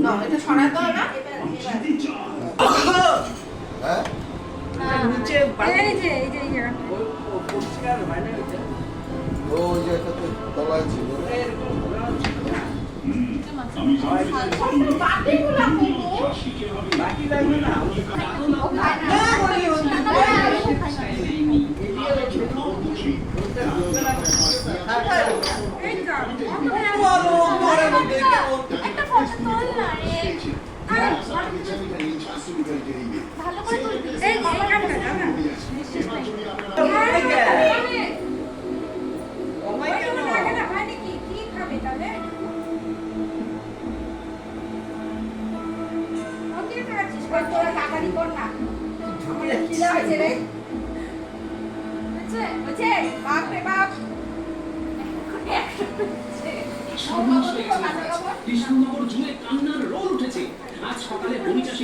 না এটা সরাই দাও না হ্যাঁ নিচে এই যে পরিষ্কার হয় না এটা ও যে এটা তো তলায় ছিল বাকি লাগবে না ভালো করে তুলবি এই ক্যামেরা না কৃষ্ণনগর জুড়ে কান্নার রোল উঠেছে। আজ সকালে বনিচাষী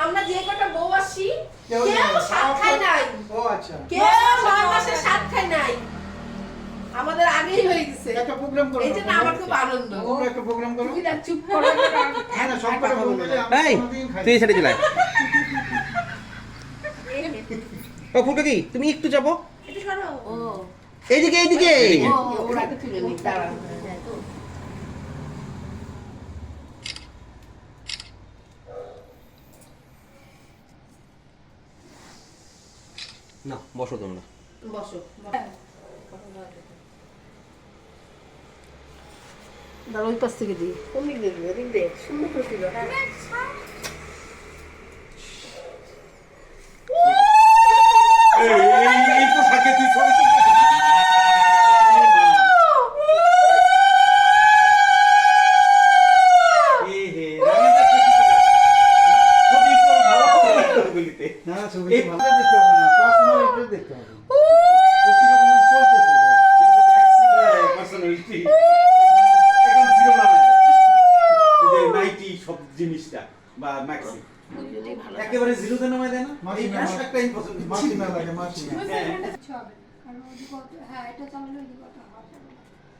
আমরা যে কটা বউ আসি কেউ সাত খায় নাই। কেউ 9 মাসের সাত খায় নাই। আমাদের আগেই হয়ে গেছে একটা প্রোগ্রাম করো এই যে না আমার খুব আনন্দ তোমরা একটা প্রোগ্রাম করো তুমি না চুপ করো হ্যাঁ না সব কথা বলতে এই তুই সেটা চলে ও ফুলকি তুমি একটু যাবো একটু সরো ও এইদিকে এইদিকে ওরা তো তুলে নি দাঁড়া না বসো তোমরা বসো দাঁড়া ওই পাশ থেকে দিই কোন দিক দিয়ে দিই দেখ সুন্দর করে দিল এই পোশাকে তুই ছবি না ছবি ভালো দেখতে হবে না পার্সোনালিটি দেখতে হবে জিনিসটা বা ম্যাক্সি একেবারে জিরোতে নামায় দেয় না এই পোশাকটা ইম্পসিবল মাসি না লাগে মাসি হ্যাঁ এটা চালানো দিবাটা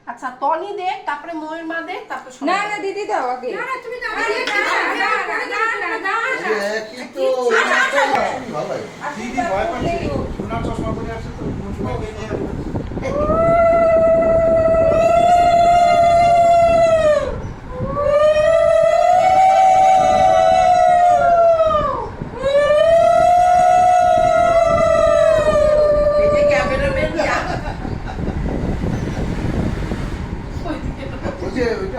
আচ্ছা টনি দে তারপরে ময়ের মা দে তারপরে না না দিদি দাও আগে না না তুমি দাও একই তো ভালো লাগে দিদি ভয় পাচ্ছে সোনার চশমা পরে আসছে তো কোন সময়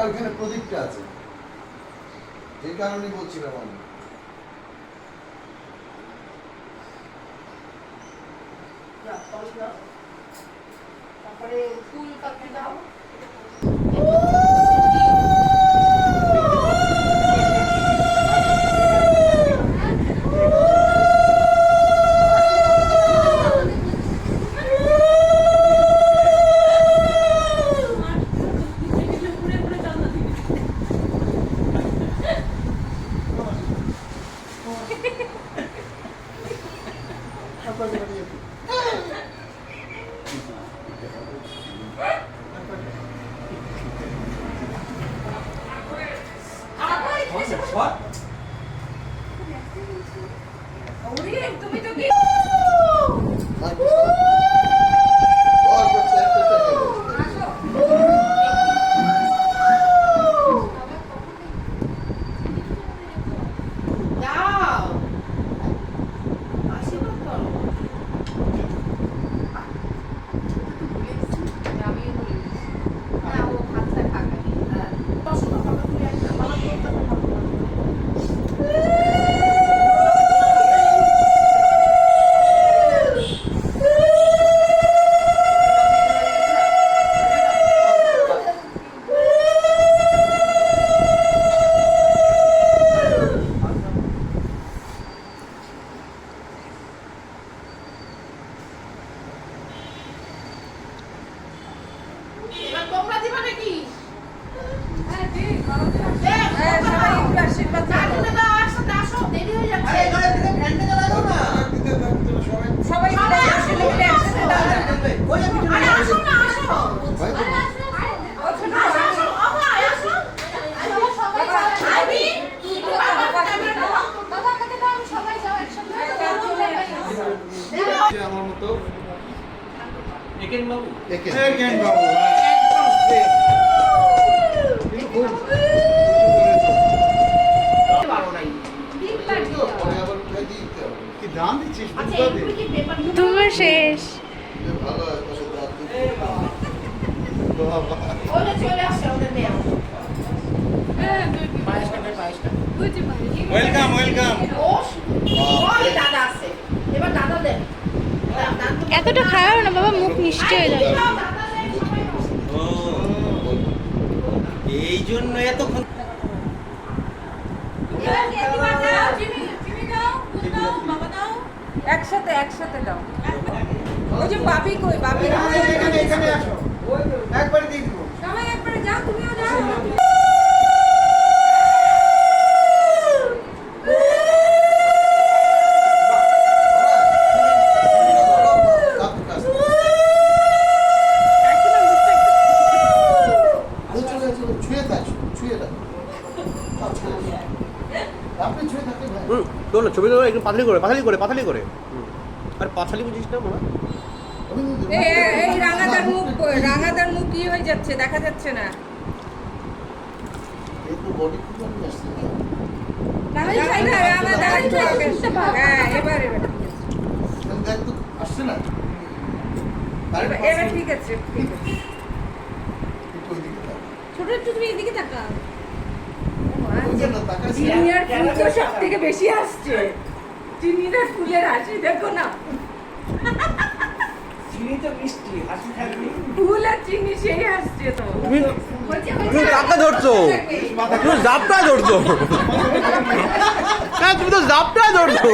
ওখানে প্রদীপটা আছে এই কারণে বলছিলাম আমি তারপরে ফুল কাটি দাও তুমি তো কি বাবু একে কেন বাবু একদম straight। কিন্তু খুব পারো নাই। পরে আবার উঠাই দিতে হবে কি দাম দিচ্ছিস আচ্ছা বুঝতে এগুলো কি পেপার তোমার শেষ যে ভালো হয় পাশে দাঁত দিতে বাবা ওটা চলে আসছে ওদের মেয়ে ওয়েলকাম ওয়েলকাম ও ওই দাদা আছে এবার দাদা দেন এতটা খারাপ না বাবা, মুখ মিষ্টি হয়ে যাবে। ও এই জন্য এতক্ষণ একসাথে একসাথে দাও ওই যে বাবি কই বাবি এখানে এখানে আসো একবারে দিয়ে দিব সবাই একবারে যাও তুমিও যাও কাকু কাজ ছুঁয়ে থাক ছুঁয়ে থাক আপনি ছুঁয়ে থাকেন ভাই তোর না ছবি তোলা একটু পাথালি করে আর পাথালি বুঝিস না বাবা এই রাঙাদার মুখ কই রাঙাদার মুখ কি হয়ে যাচ্ছে দেখা যাচ্ছে না একটু বডি খুব আমি আসছে হ্যাঁ এবার দেখ তো আসছে না এবার ঠিক আছে একটু ওইদিকে থাক ছোট একটু তুমি এদিকে তাকা। ওই জন্য তাকাচ্ছি চিনিয়ার ফুল তো সব থেকে বেশি আসছে চিনিয়ার ফুলের হাসি দেখো না চিনি তো মিষ্টি, হাসি থাকবে। ফুল আর চিনি সেই আসছে তো তুমি জাপটা ধরছো, তুমি জাপটা ধরছো হ্যাঁ তুমি তো জাপটা ধরছো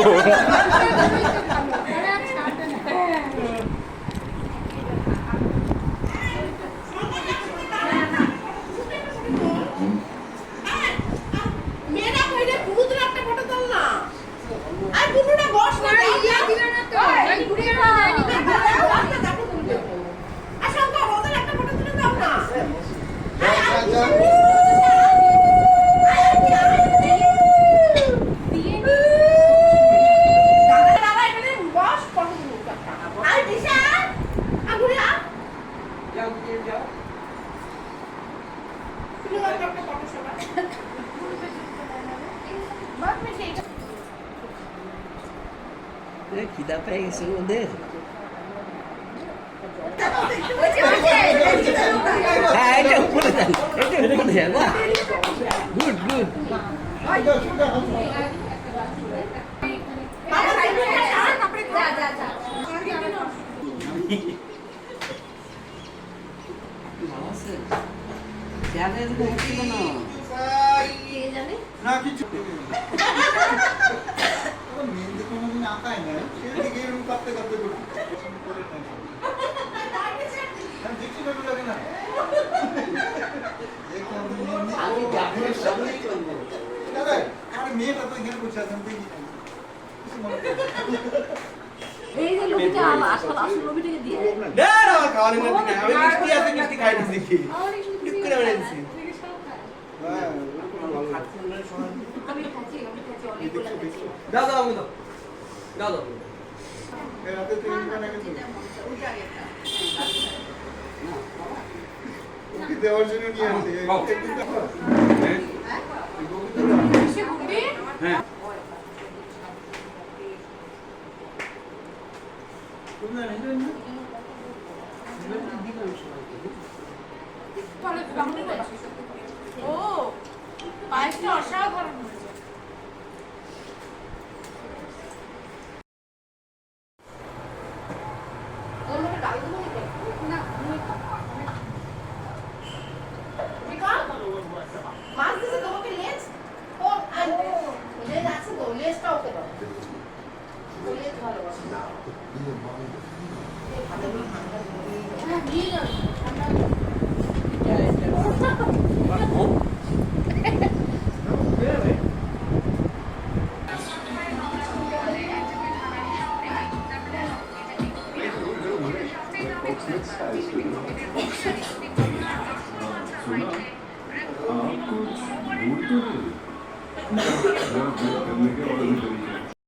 মেয়েরা কইলে বুনুদের একটা ফটো তোল না আর বুনুটা বস না ইয়া দিলা না তো এই বুনুটা বস না দেখো তুমি আসল তো ওদের একটা ফটো তুলে দাও না দাদা এখানে বস ফটো তুলে আর দিশা আগুরে আ যাও, দিয়ে যাও। তুলে দাও একটা ফটো সবাই খিদা পেয়ে গেছে ওদের। হ্যাঁ, এটা উপরে দেন, এটা উপরে দেন, বাহ। Good, good. ভালো আছে? চেহারা এরকম হচ্ছিল না। না কিছু মেহেন্দি কোনোদিন আঁকায় না সেদিকে এরকম কাঁপতে কাঁপতে করছি দেখছি ভালো লাগে না আমি জাফরের সামনেই করবো। দাদা আমার মেয়েটা তো এখানে বসে আছে আমি দেখি না। কিছু মনে করো এই যে লোকটা আসল আসল লোকটাকে দিয়ে না না আমার খাওয়ার না দিকে আমি মিষ্টি আছে মিষ্টি খাই না দেখি ঠিক করে বেড়েছি হ্যাঁ ওরকম ভালো খাচ্ছি না, শোনান। আমি খাচ্ছি অনেকগুলো খাচ্ছি দাও দাও দাও দাও দাও এর হাতে তেল দিবা না কিন্তু ওকে দেওয়ার জন্য নিয়ে আসছি একদিন তো সে ঘুরবে হ্যাঁ তোমরা নিলেন না ও পায়েসটা অসাধারণ মাছ দিছে তোমাকে লেজ ও লেজ আছে তো লেজটা ওকে দাও লেজ ভালোবাসে না হ্যাঁ দিয়ে দাও आप कुछ भूल तो नहीं